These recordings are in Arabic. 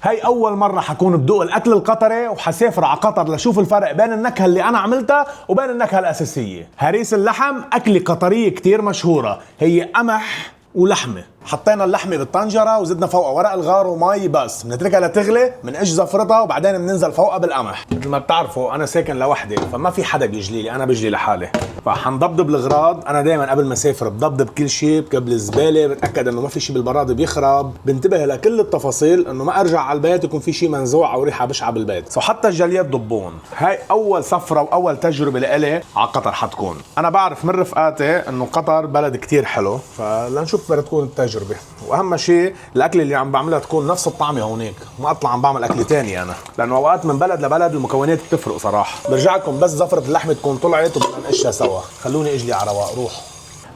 هاي اول مرة حكون بدوق الاكل القطري، وحسافر على قطر لشوف الفرق بين النكهة اللي انا عملتها وبين النكهة الاساسية. هريس اللحم اكلة قطرية كتير مشهورة، هي قمح ولحمة. حطينا اللحمة بالطنجرة وزدنا فوقها ورق الغار ومي، بس بنتركها لتغلي، بنقش زفرتها وبعدين بننزل فوقها بالقمح. مثل ما بتعرفوا انا ساكن لوحدي، فما في حدا بيجلي لي، انا بجلي لحالي. فحنضبضب الغراض، انا دائما قبل ما اسافر بضبضب كل شيء، بكب الزبالة، بتاكد انه ما في شيء بالبراد بيخرب، بنتبه لكل التفاصيل انه ما ارجع على البيت يكون في شيء منزوع او ريحة بشعة بالبيت. حتى الجليات ضبون. هاي اول سفرة واول تجربة لإلي على قطر حتكون. انا بعرف من رفقاتي انه قطر بلد كتير حلو، فلنشوف بدها تكون التجربة. واهم شيء الاكل اللي عم بعملها تكون نفس الطعمه هونيك، ما اطلع عم بعمل اكل تاني انا، لانه اوقات من بلد لبلد المكونات بتفرق صراحه. برجع لكم بس زفره اللحمه تكون طلعت وبدنا نقشها سوا. خلوني اجلي على رواق. روح.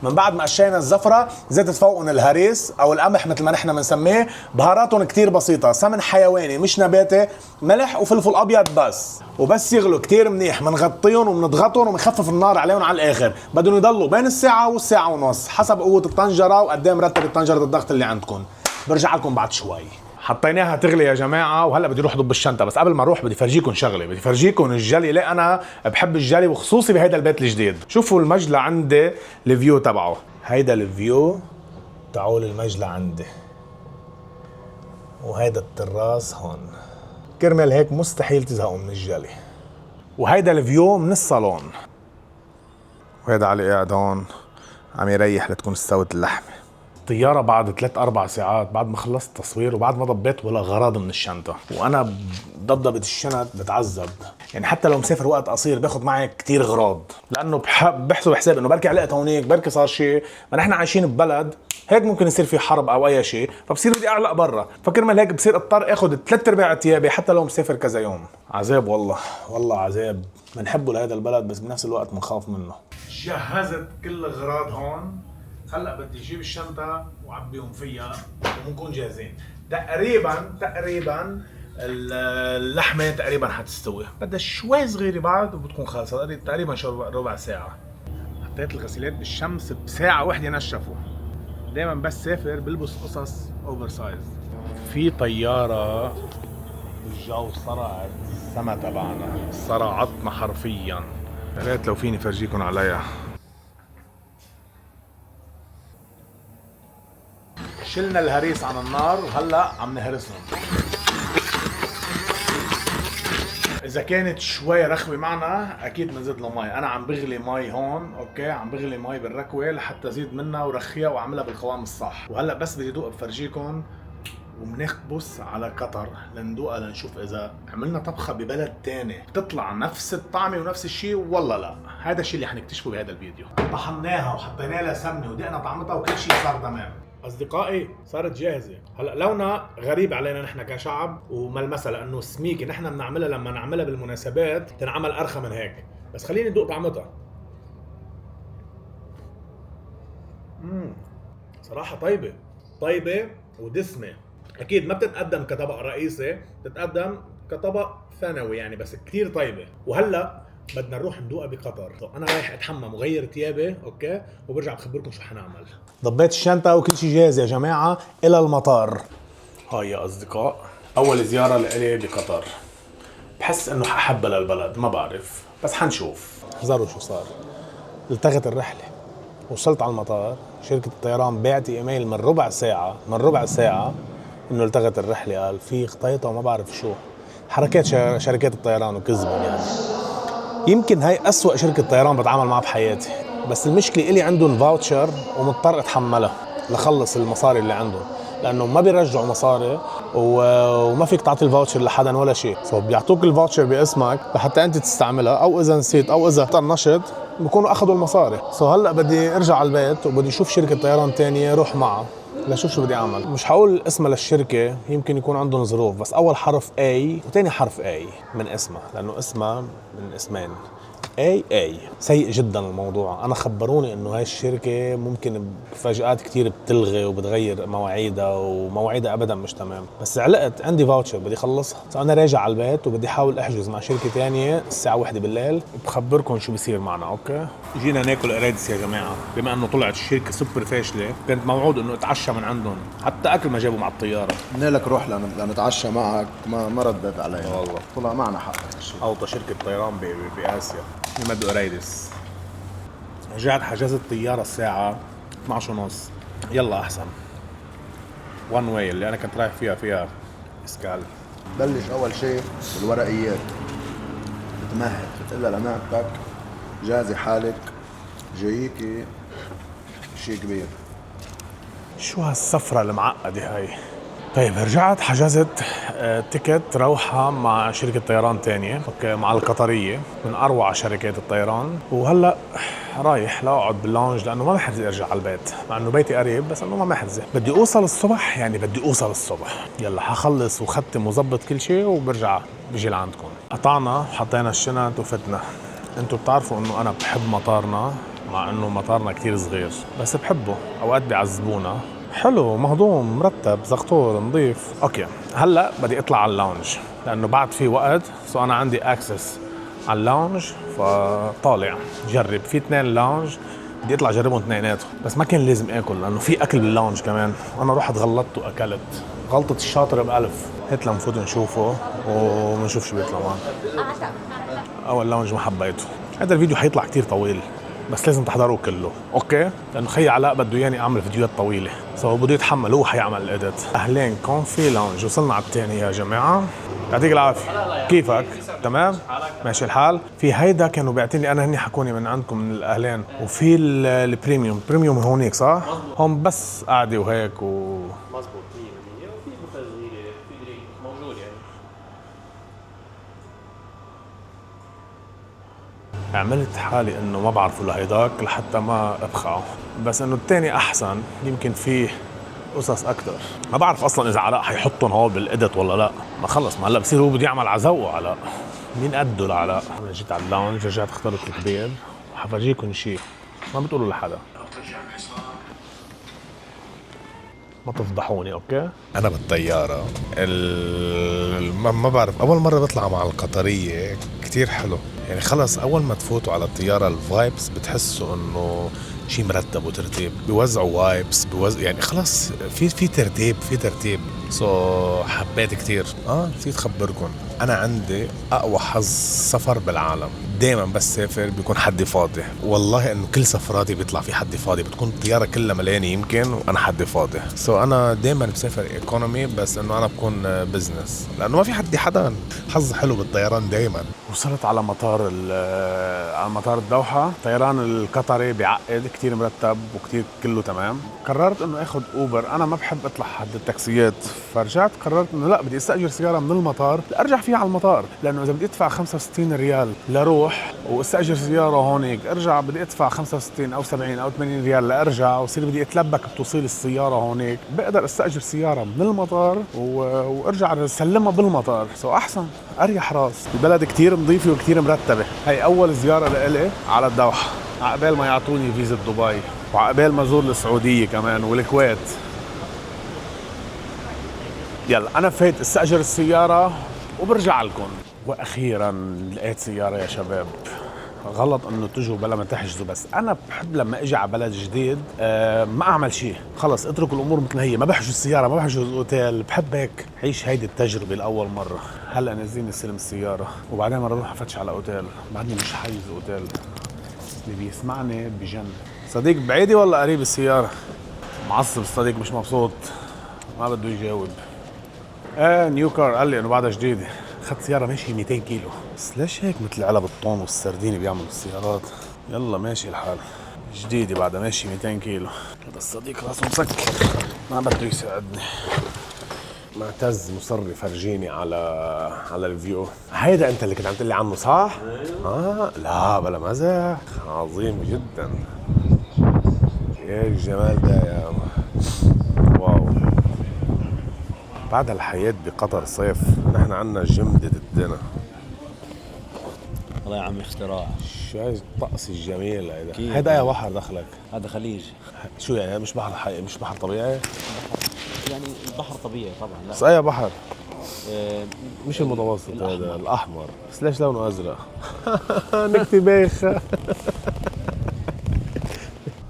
من بعد ما قشينا الزفره زدت فوقهم الهريس او القمح مثل ما نحن بنسميه. بهاراتهم كتير بسيطه، سمن حيواني مش نباتي، ملح وفلفل ابيض بس. وبس يغلوا كتير منيح بنغطيهم وبنضغطهم وبنخفف النار عليهم على الاخر. بدهم يضلوا بين الساعه والساعه ونص حسب قوه الطنجره وقد ايه مرتبه طنجره الضغط اللي عندكم. برجع لكم بعد شوي. حطيناها تغلي يا جماعه، وهلا بدي اروح ضب الشنطه. بس قبل ما اروح بدي فرجيكم شغله، بدي فرجيكم الجلي. ليه انا بحب الجلي وخصوصي بهيدا البيت الجديد. شوفوا المجلى عندي، الفيو تبعه. هيدا الفيو تعول المجلى عندي، وهيدا التراس هون. كرمال هيك مستحيل تزهقوا من الجلي. وهيدا الفيو من الصالون، وهيدا علي قاعد هون عم يريح لتكون استوت اللحمه. طيارة بعد 3-4 ساعات بعد ما خلصت تصوير وبعد ما ضبيت ولا غراض من الشنطة. وانا بضبط الشنط بتعذب يعني، حتى لو مسافر وقت قصير باخد معي كتير غراض، لانه بحسب حساب انه بركي علقت هونيك، بركي صار شيء. ما نحن عايشين ببلد هيك ممكن يصير في حرب او اي شيء، فبصير بدي اعلق برا. فكرمال هيك بصير اضطر اخذ 3/4 ثيابي حتى لو مسافر كذا يوم. عذاب والله، والله عذاب. بنحبه لهذا البلد بس بنفس الوقت بنخاف منه. جهزت كل الاغراض هون، هلا بدي اجيب الشنطه وعبيهم فيها وبنكون جاهزين. تقريبا اللحمه تقريبا حتستوي، بدها شوي صغيره بعد وبتكون خالصه. تقريبا شو ربع ساعه. حطيت الغسيلات بالشمس بساعه واحده نشفوا. دائما بس سافر بلبس قصص اوفر سايز. في طياره بالجو صرعت السما تبعنا، صرعتنا حرفيا. يا ريت لو فيني فرجيكم عليها. شلنا الهريس عن النار وهلا عم نهرسهم. اذا كانت شوي رخوه معنا اكيد بنزيد له مي. انا عم بغلي مي هون، اوكي، عم بغلي مي بالركوه لحتى ازيد منها ورخيها واعملها بالقوام الصح. وهلا بس بدي دوق بفرجيكم وبنخبص على قطر لندوقها لنشوف اذا عملنا طبخه ببلد تاني بتطلع نفس الطعمه ونفس الشيء ولا لا. هذا الشيء اللي حنكتشفه بهذا الفيديو. طحناها وحطينا لها سمنه ودقنا طعمتها وكل شيء صار تمام. اصدقائي صارت جاهزه. هلا لونها غريب علينا نحن كشعب وملمسها لانه سميكه، نحن بنعملها لما نعملها بالمناسبات تنعمل ارخى من هيك. بس خليني ندوق طعمتها. صراحه طيبه ودسمه. اكيد ما بتتقدم كطبق رئيسي، بتتقدم كطبق ثانوي يعني، بس كثير طيبه. وهلا بدنا نروح ندوقها بقطر. انا رايح اتحمم وغير ثيابي، اوكي، وبرجع بخبركم شو حنعمل. ضبيت الشنطه وكل شيء جاهز يا جماعه الى المطار. هاي يا اصدقاء اول زياره لإلي بقطر. بحس انه ححبها للبلد، ما بعرف بس حنشوف. احذروا شو صار. التغت الرحله، وصلت على المطار، شركه الطيران بعت ايميل من ربع ساعه انه التغت الرحله. قال في خطيطه وما بعرف شو، حركات شركات الطيران وكذبهم يعني. يمكن هاي أسوأ شركة طيران بتعامل معها بحياتي، بس المشكلة إلي عندهم فاوتشر ومضطر أتحملها لخلص المصاري اللي عندهم، لأنه ما بيرجعوا مصاري وما فيك تعطي الفاوتشر لحدا ولا شيء. بيعطوك الفاوتشر باسمك لحتى أنت تستعملها، أو إذا نسيت أو إذا طنشت بيكونوا أخذوا المصاري. هلأ بدي أرجع على البيت وبدي أشوف شركة طيران تانية روح معها لشوف شو بدي اعمل. مش حقول اسمها للشركة، يمكن يكون عندهم ظروف، بس اول حرف A وتاني حرف A من اسمها، لانه اسمها من اسمين اي سيء جدا الموضوع. انا خبروني انه هاي الشركه ممكن بفجأات كتير بتلغي وبتغير مواعيدها، ومواعيدها ابدا مش تمام. بس علقت عندي فاوتشر بدي اخلصها، انا راجع على البيت وبدي احاول احجز مع شركه ثانيه الساعه 1 بالليل، بخبركم شو بصير معنا. اوكي، جينا ناكل قرادس يا جماعه، بما انه طلعت الشركه سوبر فاشله، كنت موعود انه اتعشى من عندهم، حتى اكل ما جابوا مع الطياره. قلنا لك روح لنتعشى معك، ما ردت علينا والله طلع معنا حقك الشيء. اوطى شركه طيران باسيا يمدوا قريدس. رجعت حجزت طياره الساعه 12:30. يلا احسن وان واي اللي انا كنت رايح فيها اسكال. بلش اول شيء بالورقيات، بتمهد بتقول لها لمعتك جازي حالك جاييكي شيء كبير. شو هالسفره المعقده هاي؟ طيب رجعت حجزت تيكت روحة مع شركة طيران تانية، اوكي، مع القطرية من أروع شركات الطيران. وهلأ رايح لاقعد باللونج لأنه ما بحجز أرجع على البيت، مع إنه بيتي قريب بس إنه ما بحجز. بدي أوصل الصبح، يعني بدي أوصل الصبح. يلا حخلص وختم وظبط كل شيء وبرجع بجي لعندكم. قطعنا وحطينا الشنط وفتنا. انتوا بتعرفوا إنه أنا بحب مطارنا، مع إنه مطارنا كتير صغير بس بحبه. أوقات بيعذبونا. حلو، مهضوم، مرتب، زغطور، نظيف. اوكي هلا بدي اطلع على اللاونج لانه بعد في وقت، سو انا عندي اكسس على اللاونج، فطالع جرب. في 2 لاونج بدي اطلع جربهم اثنيناتهم، بس ما كان لازم اكل لانه في اكل باللاونج كمان، وانا رحت غلطت واكلت غلطة الشاطر بألف. هات لنفوت نشوفه ونشوف شو بيطلع معنا. اول لاونج ما حبيته. هذا الفيديو حيطلع كتير طويل بس لازم تحضروه كله، اوكي؟ لانه خي علاء بده ياني اعمل فيديوهات طويله، سو بده يتحمل، هو حيعمل الاديت. اهلين كونفي لاونج، وصلنا على الثاني يا جماعه. يعطيك العافيه، كيفك؟ تمام؟ ماشي الحال؟ في هيدا كانوا بيعطيني انا، هني حكوني من عندكم من الاهلين، وفي البريميوم هونيك صح؟ هم بس قاعده وهيك مظبوط 100%. وفي بوفيه صغيره، في درينك موجود يعني. عملت حالي انه ما بعرفه لهيداك لحتى ما ابخعه، بس انه الثاني احسن، يمكن فيه قصص اكثر. ما بعرف اصلا اذا علاء حيحطهم هو بالادت ولا لا. ما خلص، ما هلا بصير هو بده يعمل عزوه علاء، مين قده لعلاء؟ انا جيت على اللاونج، رجعت اخترت الكبير وحفرجيكم شيء ما بتقولوا لحدا، ما تفضحوني. اوكي، انا بالطياره ما بعرف، اول مره بطلع مع القطريه كتير حلو يعني. خلص اول ما تفوتوا على الطياره الفايبس بتحسوا انه شيء مرتب وترتيب، بيوزعوا وايبس، يعني خلص في ترتيب حبيت كتير. نسيت خبركم، انا عندي اقوى حظ سفر بالعالم. دايما بس سافر بيكون حدي فاضي، والله انه كل سفراتي بيطلع في حدي فاضي، بتكون الطياره كلها مليانه يمكن وانا حدي فاضي. انا دايما بسافر ايكونومي، بس انه انا بكون بزنس لانه ما في حدا. حظ حلو بالطيران دايما. وصلت على مطار الدوحة. الطيران القطري بيعقد كتير، مرتب وكتير كله تمام. قررت انه اخذ اوبر، انا ما بحب اطلع حد التاكسيات، فرجعت قررت انه لا، بدي استاجر سيارة من المطار لارجع فيها على المطار، لانه اذا بدي ادفع 65 ريال لروح واستاجر سيارة هونيك ارجع بدي ادفع 65 او 70 او 80 ريال لارجع، وصير بدي اتلبك بتوصيل السيارة هونيك. بقدر استاجر سيارة من المطار وارجع اسلمها بالمطار، احسن اريح راس. البلد كتير نظيفة وكتير مرتبة. هي أول زيارة لإلي على الدوحة، عقبال ما يعطوني فيزا دبي، وعقبال ما زور السعودية كمان والكويت. يلا أنا فايت استأجر السيارة وبرجع لكم. وأخيرا لقيت سيارة يا شباب. غلط انه تجوا بلا ما تحجزوا، بس انا بحب لما اجي على بلد جديد ما اعمل شيء، خلص اتركوا الامور مثل هي، ما بحجز السياره، ما بحجز اوتيل، بحب هيك عيش هيدي التجربه لاول مره. هلا نازلين نستلم السياره وبعدين بدنا نروح افتش على اوتيل، بعدني مش حاجز اوتيل. اللي بيسمعني بجن. صديق بعيدي ولا قريب السياره؟ معصب الصديق، مش مبسوط، ما بده يجاوب. نيو كار، قال لي انه بعدها جديده. اخذت سيارة ماشي 200 كيلو، بس ليش هيك مثل علب الطون والسردين بيعملوا السيارات؟ يلا ماشي الحال، جديدة بعدها ماشي 200 كيلو. هذا الصديق راسه مسكر، ما بده يساعدني. معتز مصر يفرجيني على الفيو. هيدا انت اللي كنت عم تقول لي عنه صح؟ لا بلا مزح، عظيم جدا. ايه الجمال ده يا واو. بعد الحياة بقطر صيف، نحن عنا جمدة الدنا. والله يا عمي اختراع. شو هاي الطقس الجميل هيدا؟ أكيد. هيدا اي بحر دخلك؟ هذا خليج. شو يعني مش بحر حقيقي، مش بحر طبيعي؟ يعني البحر طبيعي طبعا. لا بس اي بحر؟ آه، مش المتوسط هذا الأحمر. الاحمر، بس ليش لونه ازرق؟ نكتي بايخه.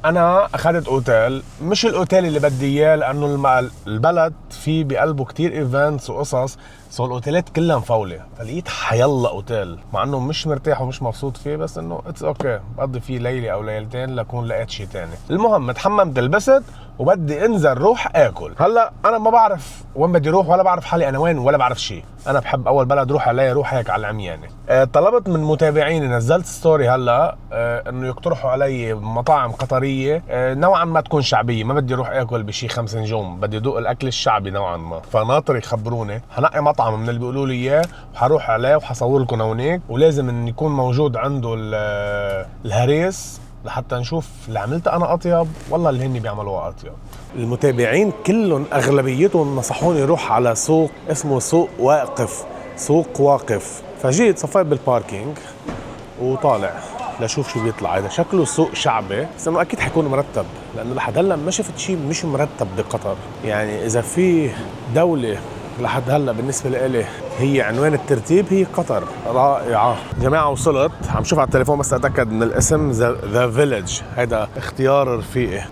انا اخذت اوتيل، مش الاوتيل اللي بدي اياه لانه البلد فيه بقلبه كتير ايفنتس وقصص، سو الاوتيلات كلها مفوله، فلقيت حيلا اوتيل مع انه مش مرتاح ومش مبسوط فيه، بس انه اتس اوكي بقضي فيه ليله او ليلتين لكون لقيت شيء تاني. المهم تحممت لبست وبدي انزل روح اكل. هلا انا ما بعرف وين بدي اروح ولا بعرف حالي انا وين ولا بعرف شيء، انا بحب اول بلد روح عليها روح هيك على العمياني. طلبت من متابعيني، نزلت ستوري هلا انه يقترحوا علي مطاعم قطريه نوعا ما تكون شعبيه، ما بدي اروح اكل بشي 5 نجوم، بدي ادوق الاكل الشعبي نوعا ما، فناطر يخبروني. هنقي مطعم من اللي بيقولوا لي اياه وحروح عليه وحصور لكم هونيك، ولازم ان يكون موجود عنده الهريس لحتى نشوف اللي عملته انا اطيب والله اللي هني بيعملوها اطيب. المتابعين كلهم اغلبيتهم نصحوني روح على سوق اسمه سوق واقف، سوق واقف، فجيت صفيت بالباركينج وطالع لشوف شو بيطلع. هذا شكله سوق شعبي بس انه اكيد حيكون مرتب، لانه لحد هلا ما شفت شيء مش مرتب بقطر. يعني اذا في دولة لحد هلا بالنسبة لإلي هي عنوان الترتيب هي قطر، رائعة. جماعة وصلت، عم شوف على التليفون بس اتأكد من الاسم، ذا فيلج، هيدا اختيار رفيقي.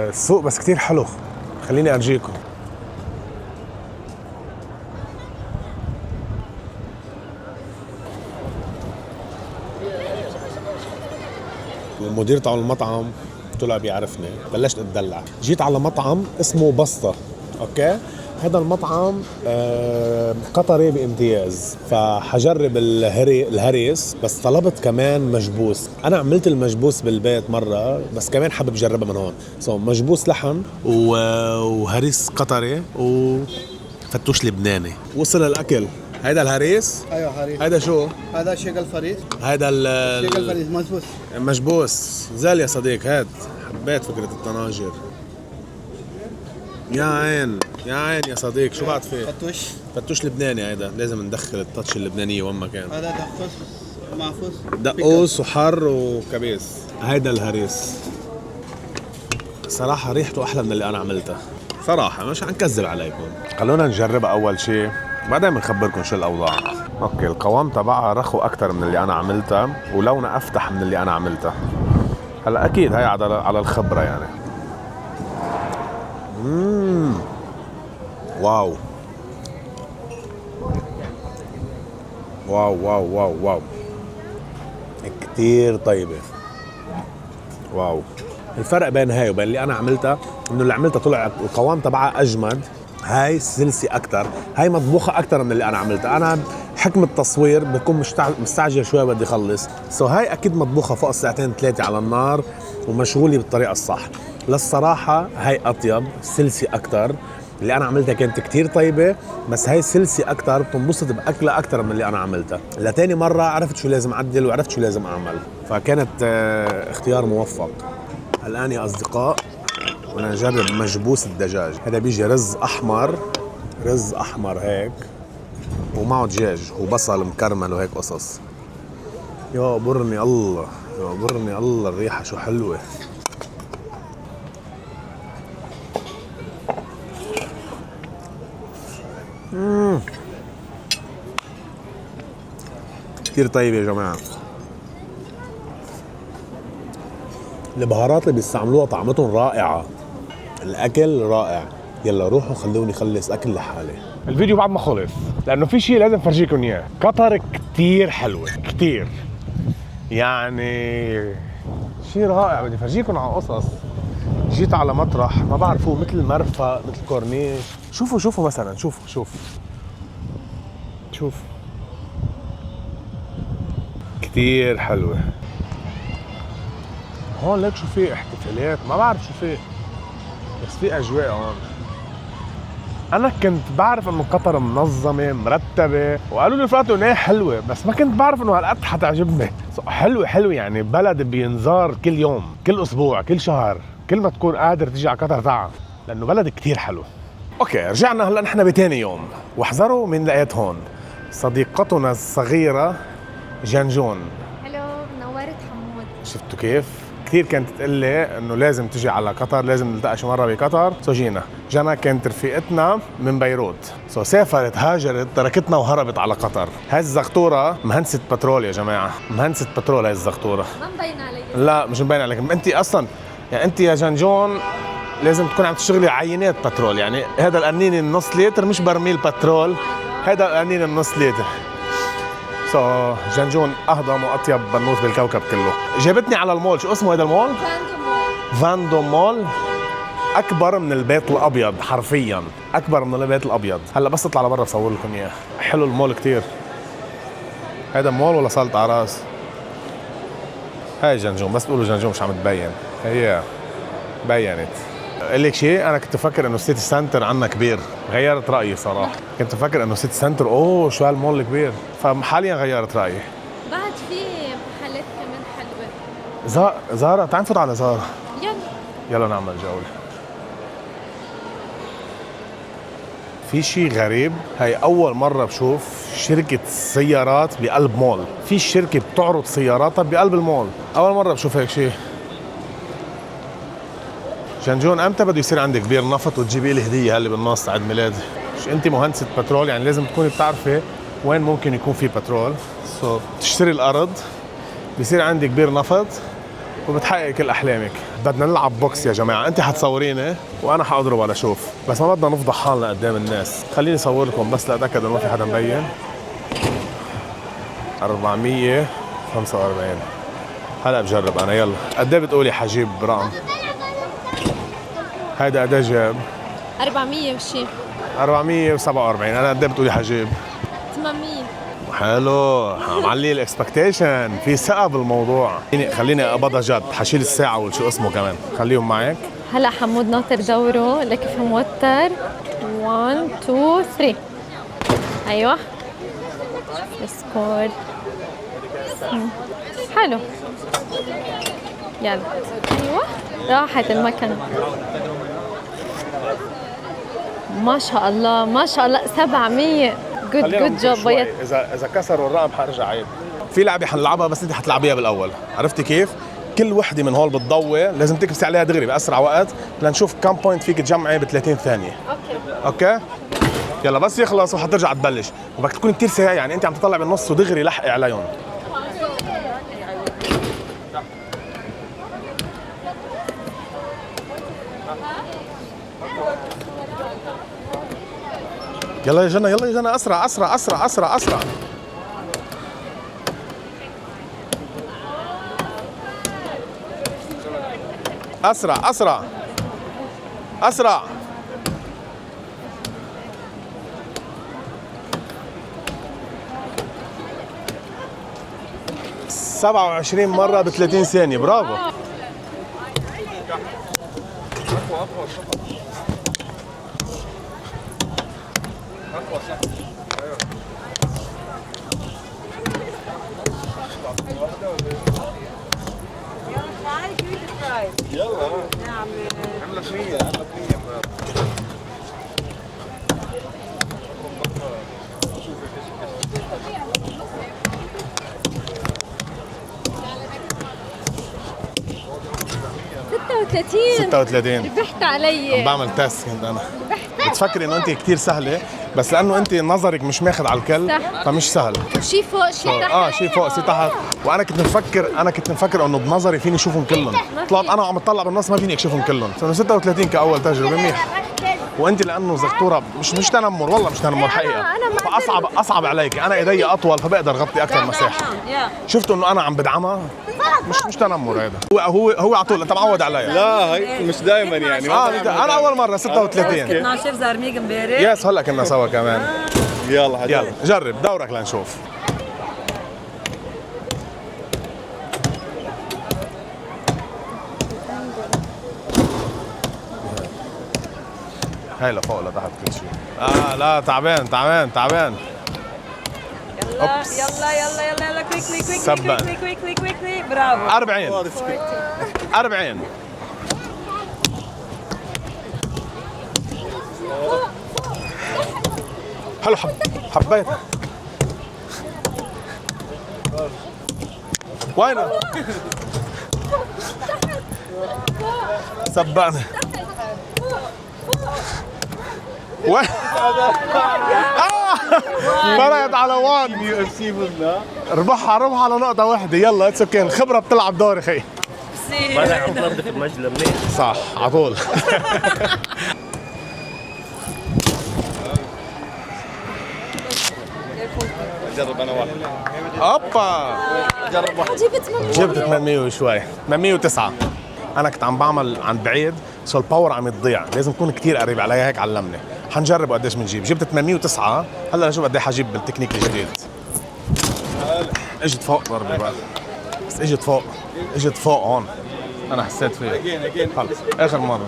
السوق بس كتير حلو، خليني ارجيكم. المدير تاع المطعم طلع بيعرفني، بلشت اتدلع. جيت على مطعم اسمه بسطة، اوكي؟ هذا المطعم قطري بامتياز، فحجرب الهريس، بس طلبت كمان مجبوس. انا عملت المجبوس بالبيت مره بس كمان حابب اجربها من هون. مجبوس لحم وهريس قطري وفتوش لبناني. وصل الاكل. هيدا الهريس؟ ايوه حريق. هيدا شو؟ هذا شيق الفريس. هيدا شيق الفريس مزبوط. مجبوس. زال يا صديق، هاد حبيت فكرة الطناجر. يا عين يا عين يا صديق، شو بعد فيه؟ فتوش لبناني. هيدا لازم ندخل التاتش اللبنانية وين ما كان. هذا دقوس معفوس. دقوس وحر وكبيس. هيدا الهريس صراحة ريحته أحلى من اللي أنا عملتها صراحة، مش حنكذب عليكم. خلونا نجربها أول شيء بعدين بنخبركم شو الأوضاع. أوكي، القوام تبعها رخو أكتر من اللي أنا عملتها ولونها أفتح من اللي أنا عملتها. هلا أكيد هاي على الخبرة يعني. واو واو واو واو واو، كتير طيبة. واو. الفرق بين هاي وبين اللي أنا عملتها إنه اللي عملتها طلع القوام تبعها أجمد، هاي سلسي أكتر، هاي مطبوخة أكتر من اللي أنا عملتها. أنا حكم التصوير بكون مستعجل شوي بدي أخلص، هاي أكيد مطبوخة فوق الساعتين 3 على النار ومشغولة بالطريقة الصح. للصراحة هاي أطيب، سلسي أكتر. اللي أنا عملتها كانت كتير طيبة بس هاي سلسي أكتر، بتنبسط بأكلها أكتر من اللي أنا عملتها. لتاني مرة عرفت شو لازم أعدل وعرفت شو لازم أعمل، فكانت اختيار موفق. الآن يا أصدقاء بدنا نجرب مجبوس الدجاج. هذا بيجي رز أحمر هيك ومعه دجاج وبصل مكرمل وهيك قصص. يا برني الله، يا برني الله، الريحة شو حلوة. كتير طيب يا جماعة. البهارات اللي بيستعملوها طعمتهم رائعة، الأكل رائع. يلا روحوا خلوني خلص أكل لحالي. الفيديو بعد ما خلص لأنه في شيء لازم فرجيكم إياه. قطر كتير حلوة، كتير يعني شيء رائع. بدي فرجيكم على قصص. جيت على مطرح ما بعرفه مثل مرفأ مثل كورنيش. شوفوا مثلا، شوف كتير حلوة. هون ليك شو في احتفالات، ما بعرف شو في بس في أجواء هون. أنا كنت بعرف إنه قطر منظمة مرتبة وقالوا لي فاتوا إنها حلوة، بس ما كنت بعرف إنه هالقد حتعجبني. حلوة يعني بلد بينزار كل يوم، كل أسبوع، كل شهر، كل ما تكون قادر تيجي على قطر تعال، لأنه بلد كتير حلو. أوكي، رجعنا هلا نحن بتاني يوم، واحذروا من لقيت هون صديقتنا الصغيرة جنجون. هلو، نورت حمود. شفتوا كيف؟ كثير كانت تقول لي انه لازم تجي على قطر، لازم نلتقى شي مره بقطر، جينا. جنى كانت رفيقتنا من بيروت، سافرت هاجرت تركتنا وهربت على قطر. هاي الزغطوره مهندسه بترول يا جماعه، مهندسه بترول هاي الزغطوره. ما مبين علي. لا مش مبين عليك، انت اصلا يعني انت يا جنجون لازم تكون عم تشتغلي عينات بترول، يعني هذا القنين النص لتر مش برميل بترول، هذا القنين النص لتر. جنجون اهضم واطيب بنوت بالكوكب كله. جابتني على المول، شو اسمه هذا المول؟ فاندو مول. اكبر من البيت الابيض، حرفيا اكبر من البيت الابيض. هلا بس اطلع لبرا بصور لكم اياه. حلو المول كتير. هذا مول ولا صالة اعراس؟ هاي جنجون، بس بقولوا جنجون مش عم تبين، هي بينت. اقول لك شيء، انا كنت فاكر انه سيتي سنتر عنا كبير، غيرت رايي صراحه. كنت فاكر انه سيتي سنتر اوه شو هالمول الكبير، فحاليا غيرت رايي. بعد في محلات كمان حلوة. زارا، تعال نفوت على زارا. يلا نعمل جولة. في شيء غريب، هاي أول مرة بشوف شركة سيارات بقلب مول. في شركة بتعرض سياراتها بقلب المول، أول مرة بشوف هيك شيء. جنجون امتى بده يصير عندك بير نفط وتجيبي لي هديه هاللي بالنص عيد ميلادي؟ مش انت مهندسه بترول يعني لازم تكوني بتعرفي وين ممكن يكون في بترول. بتشتري الارض، بيصير عندك بير نفط وبتحقق كل احلامك. بدنا نلعب بوكس يا جماعه، انت حتصوريني وانا حاضرب على شوف، بس ما بدنا نفضح حالنا قدام الناس. خليني اصور لكم بس لاتاكد انه ما في حدا مبين. 445. هلا بجرب انا، يلا. قد ايه بتقولي حجيب رقم؟ هيدا قد ايه جاب؟ 400 وشي. 447. انا قد ايه بتقولي حجيب؟ 800. حلو، عم علي الاكسبكتيشن، في ثقه بالموضوع. خليني اقبضها جد، حشيل الساعه وشو اسمه كمان، خليهم معك. هلا حمود ناطر دوره لكيف موتر. 1 2 3. ايوه السكور حلو. يلا ايوه راحت المكنه. ما شاء الله ما شاء الله. 700. جود جوب بيض. اذا كسروا الرقم حرجع عيد. في لعبه حنلعبها بس انت حتلعبيها بالاول، عرفتي كيف؟ كل وحده من هول بتضوي لازم تكبسي عليها دغري باسرع وقت لنشوف كم بوينت فيك تجمعي ب 30 ثانيه. اوكي يلا بس يخلص وحترجع تبلش، وبدك تكوني كثير سريع، يعني انت عم تطلع بالنص ودغري لحقي عليهم. يلا يا جنى، يلا يا جنى، اسرع اسرع اسرع اسرع اسرع. اسرع اسرع اسرع. 27 مرة ب 30 ثانية، برافو. ستة 36. ربحت علي. عم بعمل تيست كنت انا. بتفكري انه انت كثير سهله، بس لانه انت نظرك مش ماخذ على الكل فمش سهل. شي فوق شي تحت. شي فوق شي تحت. وانا كنت مفكر انه بنظري فيني اشوفهم كلهم، طلعت انا عم اطلع بالنص ما فيني اشوفهم كلهم. 36 كاول تجربه منيح. وانت لانه زغطوره مش تنمر، والله مش تنمر حقيقه، فاصعب عليك. انا ايدي اطول فبقدر غطي اكثر مساحه. شفتوا انه انا عم بدعمها، مش تنمر هذا. هو على طول انت معود علي. لا هي مش دائما يعني. انا اول مره 36. 12 زرميق امبارح. يس هلا كنا سوا كمان. يلا يلا جرب دورك لنشوف. هاي لفوق لتحت كل شيء. لا تعبان تعبان تعبان. يلا يلا يلا يلا يلا كويكلي كويكلي كويكلي كويكلي برافو. 40. حلو حبيتها. وينه؟ سبقنا. وين؟ فرقت على وان. ربحها على نقطة واحدة. يلا اتس اوكي، الخبرة بتلعب دور يا اخي. بدك عم تنظف المجلة منيح. صح على طول. جرب انا واحد. اوبا جرب واحد. جبت 800 وشوي، 809. انا كنت عم بعمل عن بعيد، سو الباور عم يضيع، لازم اكون كتير قريب عليها، هيك علمني. حنجرب قديش بنجيب. جبت 809. هلا نشوف قد ايه حجيب بالتكنيك الجديد. اجت فوق ضربه بقى، بس اجت فوق، اجت فوق هون. انا حسيت فيها. خلص اخر مره.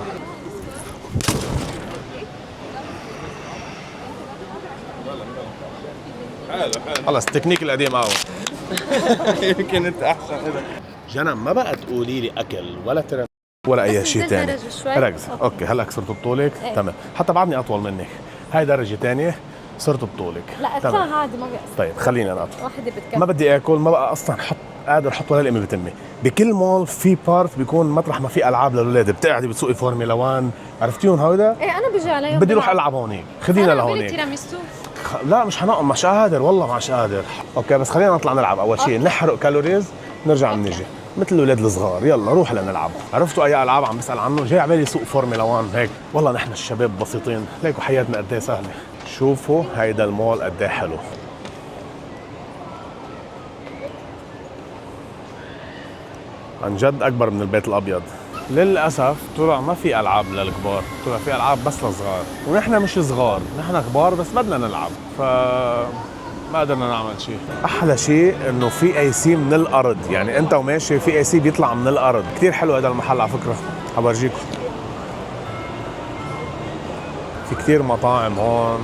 خلص التكنيك القديم قوي. يمكن انت احسن. جنى ما بقى تقولي لي اكل ولا ترى ولا اي شيء ثاني. ركز. اوكي هلا كسرت بطولك. ايه. تمام. حتى بعدني اطول منك. هاي درجه ثانيه صرت بطولك. لا اطلع عادي ما بيأثر. طيب خليني انا اطول. واحدة بتكفي. ما بدي اكل، ما بقى اصلا قادر احط ولا لقمه بتمي. بكل مول في بارت بيكون مطرح ما في العاب للاولاد، بتقعدي بتسوقي فورمولا 1، عرفتيهم هودا؟ ايه انا بيجي علي بدي اروح العب هونيك، خذينا لهونيك. تيراميسو. لا مش حنقم، مش قادر والله مش قادر. اوكي بس خلينا نطلع نلعب اول شيء، نحرق كالوريز، نرجع بنيجي مثل الاولاد الصغار. يلا روح لنلعب. عرفتوا اي العاب عم بسال عنه؟ جاي على بالي سوق فورمولا 1 هيك. والله نحن الشباب بسيطين، ليكوا حياتنا قد ايه سهله. شوفوا هيدا المول قد ايه حلو. عن جد اكبر من البيت الابيض. للاسف طلع ما في العاب للكبار، طلع في العاب بس للصغار، ونحن مش صغار، نحن كبار بس بدنا نلعب، ما قدرنا نعمل شيء. احلى شيء انه في اي سي من الارض، يعني انت وماشي في اي سي بيطلع من الارض. كثير حلو هذا المحل على فكره، حبرجيكم. في كثير مطاعم هون.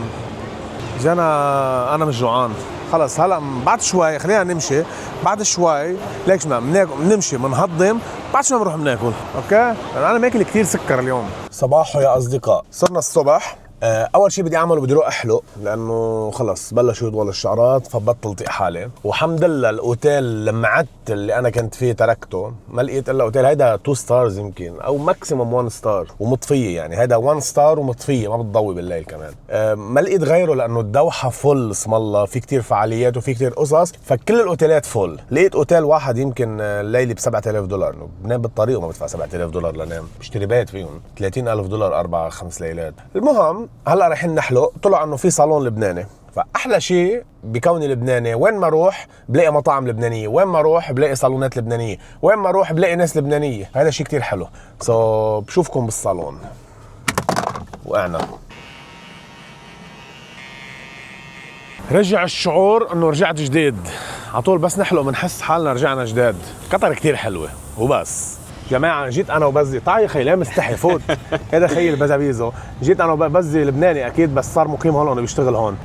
جانا انا مش جوعان خلص. هلا بعد شوي خلينا نمشي، بعد شوي ليش ما بنمشي بنهضم، بعد شوي بنروح بناكل. اوكي انا ماكل كثير سكر اليوم. صباحو يا اصدقاء، صرنا الصبح. اول شيء بدي اعمله بدي اروح احلق، لانه خلص بلشوا يطول الشعرات فبطل طيق حالي. والحمد لله الاوتيل لما عدت اللي انا كنت فيه تركته، ما لقيت الا اوتيل هيدا 2 ستارز يمكن او ماكسيموم 1 ستار ومطفيه، يعني هيدا 1 ستار ومطفيه ما بتضوي بالليل كمان. ما لقيت غيره لانه الدوحه فل اسم الله، في كتير فعاليات وفي كتير قصص، فكل الاوتيلات فل. لقيت اوتيل واحد يمكن الليله ب $7000، بنام بالطريق وما بدفع $7000 لنام، بشتري بيت فيهم $30,000 4-5 ليلات. المهم هلا رايحين نحلق، طلع انه في صالون لبناني. فاحلى شيء بكوني لبناني، وين ما اروح بلاقي مطاعم لبنانيه، وين ما اروح بلاقي صالونات لبنانيه، وين ما اروح بلاقي ناس لبنانيه. هذا شيء كتير حلو. بشوفكم بالصالون. وقعنا. رجع الشعور انه رجعت جديد على طول. بس نحلق بنحس حالنا رجعنا جداد. قطر كتير حلوه وبس. جماعة جيت أنا وبزي، تعال يا خي لا مستحي فوت. هذا خي البزابيزو. جيت أنا وبزي لبناني أكيد بس صار مقيم هون وبيشتغل هون.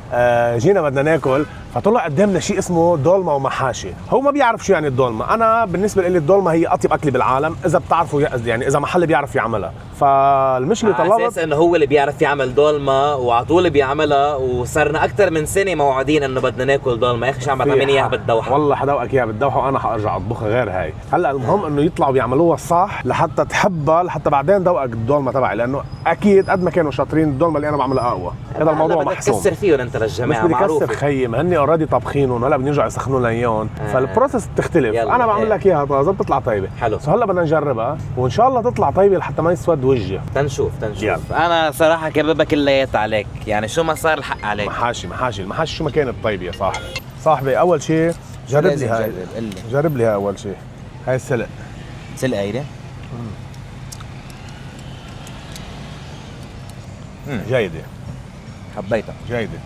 جينا بدنا ناكل، فطلع قدامنا شيء اسمه دولمة ومحاشي. هو ما بيعرف شو يعني الدولمة. أنا بالنسبة لي الدولمة هي أطيب أكل بالعالم إذا بتعرفوا، يعني إذا محل بيعرف يعملها. فالمشكلة على طلبت اساس انه هو اللي بيعرف يعمل دولمة وعلى طول بيعملها، وصرنا اكثر من سنه موعدين انه بدنا ناكل دولمة. يا اخي شو عم بتعملي اياها بالدوحه؟ والله حدوقك اياها بالدوحه وانا حارجع اطبخها غير هاي. هلا المهم انه يطلعوا بيعملوها صح لحتى تحبها، لحتى بعدين دوقك الدولمه تبعي، لانه اكيد قد ما كانوا شاطرين الدولمه اللي انا بعملها اقوى. هذا الموضوع محسوم. بدك تكسر فيهم انت للجماعه، مش بدي معروفه. كسر خيم، هني اوريدي طابخينهم هلا بنرجع يسخنوا لنا اياهم. فالبروسس بتختلف. انا بعمل لك اياها طازه بتطلع طيبه. حلو. هلا بدنا نجربها وان شاء الله تطلع طيبه لحتى ما يسود وجهي. تنشوف يلا. انا صراحه كبابه كليات عليك، يعني شو ما صار الحق عليك. محاشي المحاشي شو ما كانت طيبه يا صاحبي. اول شيء جرب لي هاي، جرب لي هاي اول شيء. هاي السلق هيدا جيده، حبيتها جيده.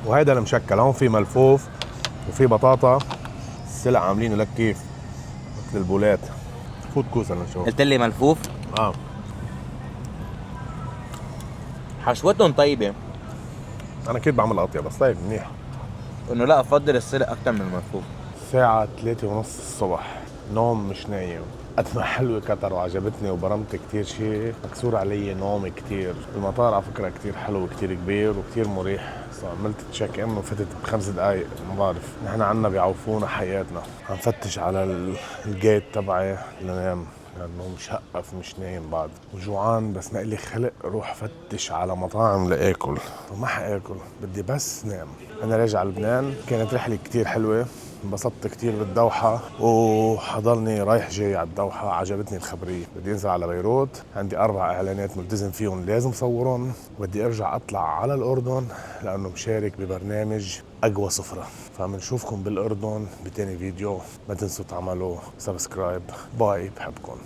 وهيدا المشكل هون في ملفوف وفي بطاطا. السلق عاملينه لك كيف مثل البولات. فوت كوسه لنشوف. قلت لي ملفوف. حشوتهم طيبه. انا كنت بعمل اطيب بس طيب منيح. انه لا افضل السلق اكثر من الملفوف. الساعه 3:30 الصبح، نوم مش نايم. قد ما حلوة قطر وعجبتني وبرمت كتير شيء، مكسور علي نوم كتير. المطار على فكرة كتير حلو وكتير كبير وكتير مريح. عملت تشيك ان وفتت ب5 دقايق. ما بعرف نحن عنا بيعوفونا حياتنا. عم فتش على الجيت تبعي لنام لانه مش هقف مش نايم بعد وجوعان، بس ما إلي خلق روح فتش على مطاعم لاكل وما حاكل، بدي بس نام. انا راجع لبنان، كانت رحله كتير حلوه، انبسطت كتير بالدوحة وحضرني رايح جاي على الدوحة. عجبتني الخبرية. بدي انزل على بيروت، عندي 4 اعلانات ملتزم فيهم لازم صورهم. بدي ارجع اطلع على الاردن لانه مشارك ببرنامج اقوى سفرة. فمنشوفكم بالاردن بتاني فيديو. ما تنسوا تعملوا سبسكرايب. باي، بحبكم.